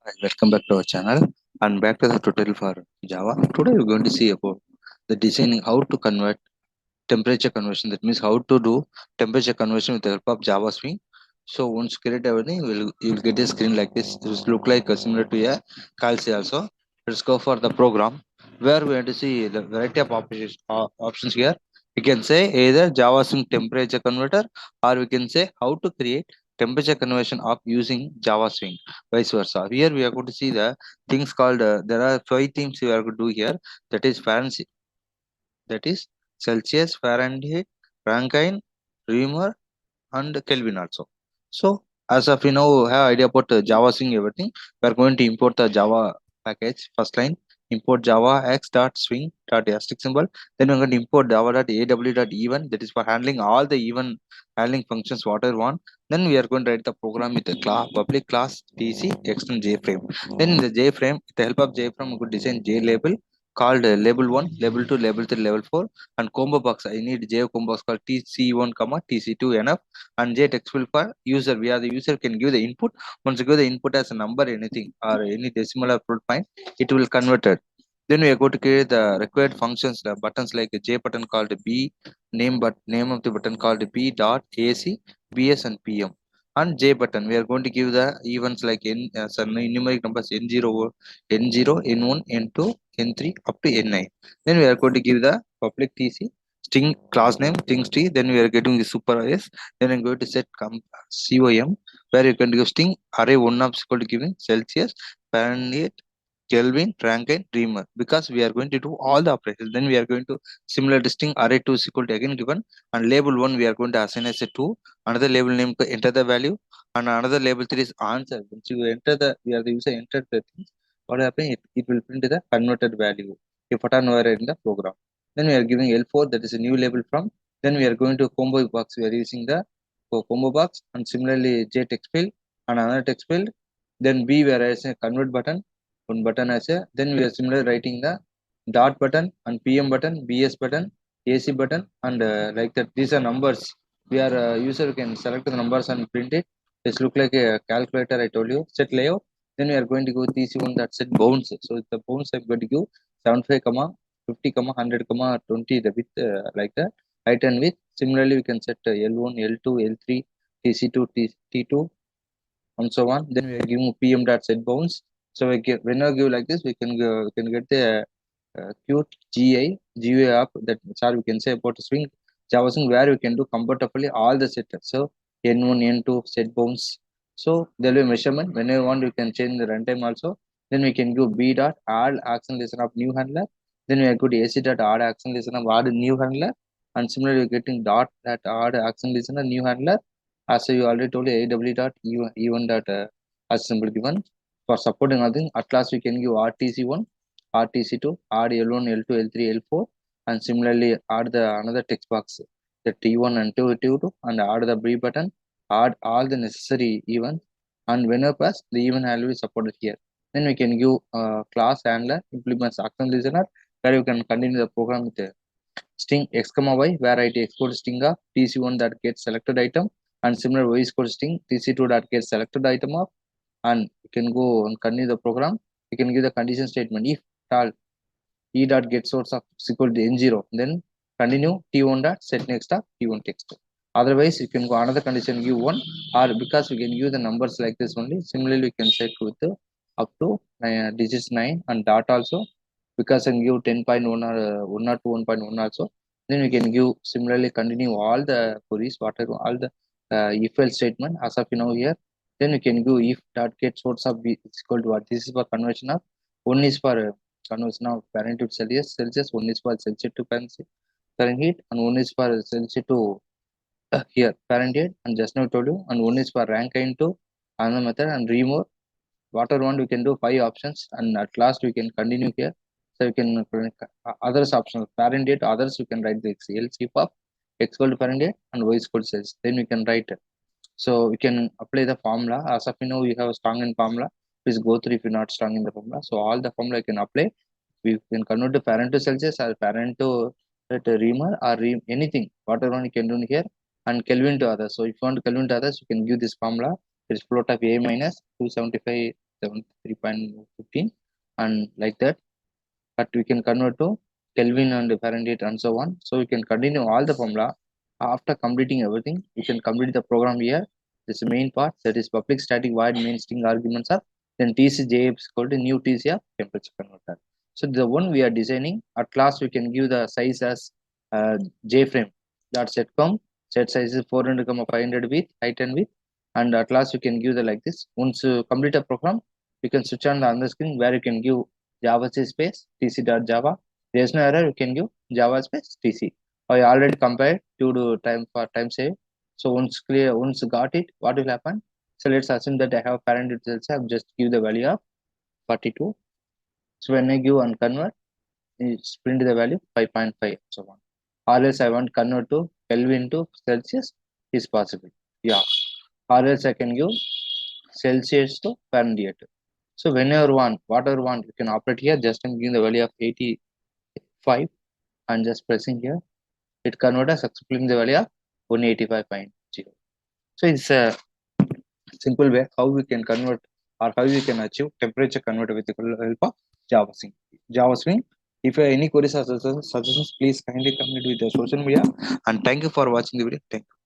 Hi, welcome back to our channel and back to the tutorial for Java. Today we're going to see about the designing how to convert temperature conversion. That means how to do temperature conversion with the help of Java Swing. So once you create everything, you'll get a screen like this. It will look like similar to a calci also. Let's go for the program where we have to see the variety of options here. We can say either Java Swing temperature converter, or we can say how to create temperature conversion of using Java Swing, vice versa. Here we are going to see the things called there are five things we are going to do here. That is Fahrenheit, that is Celsius, Fahrenheit, Rankine, Reamer, and Kelvin also. So as of you know, have idea about Java Swing everything. We are going to import the Java package. First line, import Java x dot swing dot asterisk symbol. Then we're going to import Java dot aw dot even. That is for handling all the even handling functions whatever one. Then we are going to write the program with the class public class tc extend jframe. Then in the jframe, with the help of jframe, we could design j label called label 1, label 2, label 3, label 4, and combo box. I need j combo box called tc1 comma tc2 enough, and j text field for user, where the user can give the input. Once you give the input as a number, anything or any decimal or float point, it will convert it. Then we are going to create the required functions, the buttons like a j button called b name, but name of the button called b dot ac bs and pm. And j button, we are going to give the events like n some numeric numbers n0, n0, n1, n2, n3 up to n9. Then we are going to give the public tc string class name string tree. Then we are getting the super arrays. Then I'm going to set com where you can give string array one of equal to giving Celsius, Fahrenheit, Kelvin, Rankine, Reamer, because we are going to do all the operations. Then we are going to similar to string array 2 is equal to again given, and label 1 we are going to assign as a 2, another label name to enter the value, and another label 3 is answer. Once you enter the, we are the user enter the things, what happens, it will print the converted value if what are in the program. Then we are giving L4, that is a new label from. Then we are going to combo box, we are using the combo box, and similarly J text field and another text field. Then B we are as a convert button, one button as a, then we are similarly writing the dot button and PM button, BS button, AC button, and like that. These are numbers. We are user can select the numbers and print it. This look like a calculator. I told you set layout. Then we are going to go TC1 that set bounds. So the bounds I'm going to give 75 comma 50 comma 100 comma 20 the width like that, height and width. Similarly we can set L1, L2, L3, TC2, T2, and so on. Then we are giving PM dot set bounds. So we get, when I give like this, we can get the cute GUI app that, sorry, we can say about swing Java swing, where we can do comfortably all the setups. So N1, N2 set bounds. So there will be measurement. Whenever you want, you can change the runtime also. Then we can give B dot add action listen of new handler. Then we are good AC dot add action listen of add new handler. And similarly, we're getting dot that add action listener new handler. As you already told you, AW dot even dot as symbol given for supporting nothing. At last, we can give RTC1, RTC2, add L1, L2, L3, L4, and similarly add the another text box, the T1 and T2, and add the B button, add all the necessary events, and whenever pass, the event handler is supported here. Then we can give class handler implements action listener, where you can continue the program with the string x comma y, where I export string of tc1 that gets selected item, and similar y is equal string tc2 that gets selected item of, and you can go and continue the program. You can give the condition statement if tal e dot get source of is equal to n0, then continue t1 dot set next of t1 text. Otherwise you can go another condition give 1, or because we can use the numbers like this only. Similarly we can set with up to digits 9 and dot also, because I can give 10.1 or 1 or 2 1.1 also. Then we can give similarly continue all the queries, whatever all the if else statement as of you know here. Then we can give if dot get source of b is equal to what. This is for conversion of, one is for conversion of Fahrenheit to Celsius, one is for Celsius to Fahrenheit, and one is for Celsius to here Fahrenheit, and just now I told you, and one is for Rankine to another method, and remove whatever one we can do 5 options, and at last we can continue here. So you can others optional Fahrenheit, others you can write the else if of x equal to Fahrenheit and y is equal to Celsius. Then we can write it. So we can apply the formula. As of you know, you have a strong in formula. Please go through if you're not strong in the formula. So all the formula you can apply. We can convert to Fahrenheit to Celsius, or Fahrenheit to Reamer, or anything. Whatever one you can do here, and Kelvin to others. So if you want to Kelvin to others, you can give this formula. It is float of A minus 275 73.15 and like that. But we can convert to Kelvin and Fahrenheit and so on. So we can continue all the formula. After completing everything, you can complete the program here. This is the main part, that is public static void main string arguments are then TCJ is equal to new TC temperature converter. So the one we are designing, at last we can give the size as J frame. That set size is 400, 500 width, height and width, and at last you can give the like this. Once you complete a program, you can switch on the other screen where you can give Java space tc.java. There is no error, you can give Java space tc. I already compared to do time for time save. So once got it, what will happen? So let's assume that I have parent itself. I just give the value of 42. So when I give and convert, it's print the value 5.5 so on. Or else I want convert to Kelvin to Celsius is possible. Yeah. Or else I can give Celsius to Fahrenheit. So whenever want, whatever want, you can operate here. Just I'm giving the value of 85 and just pressing here. It converts successfully the value of 185.0. So it's a simple way how we can convert or how we can achieve temperature converter with the help of Java Swing. Java Swing. If you have any queries or suggestions, please kindly comment with the social media. And thank you for watching the video. Thank you.